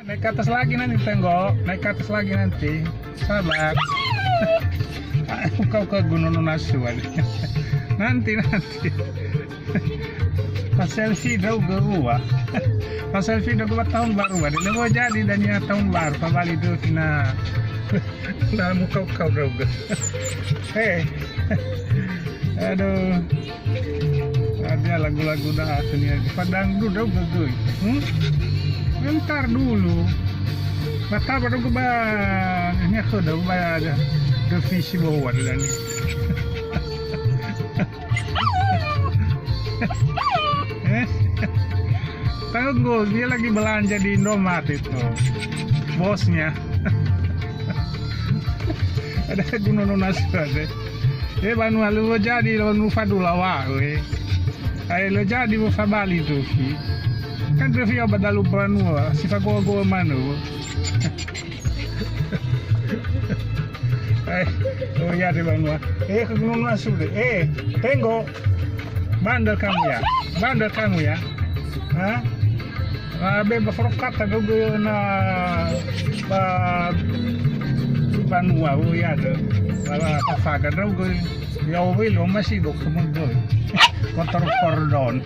Naik ke atas lagi nanti tenggok, naik ke atas lagi nanti. Sabar. Kau ke Gunung Nasuan. Nanti. Pas selfie dah gua. Pas selfie dah gua tahun baru. Dia mau jadi dan ya tahun baru. Pabali itu kena. Nah muka kau juga. Hei. Aduh. Ada lagu-lagu dah sini. Padang dulu dah gue. Bentar dulu. Mata baru gue ini aku dah ada revisi bawah dah ni. Tunggu, dia lagi belanja di Indomaret itu. Bosnya. Ada Gunung Nasuan. Banu lu jadi lu fadulawa we. Lo jadi mau fabali tu. Kan review badalu banua, si fagogo manu. Oh ya di banua. Ke Gunung Nasuan. Tengok. Bandel kamu ya. Bandel kamu ya. Hah? Beba frokata dogo na banua o ya de. Pafaga dogo. Ya o velo masih do kemundo. Kotor kordon.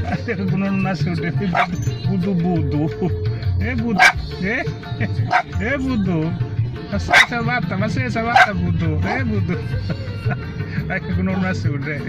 Ada Gunung Nasuan budu-budu. Budu. Budu. Masih sabata budu. Budu. Ay Gunung Nasuan.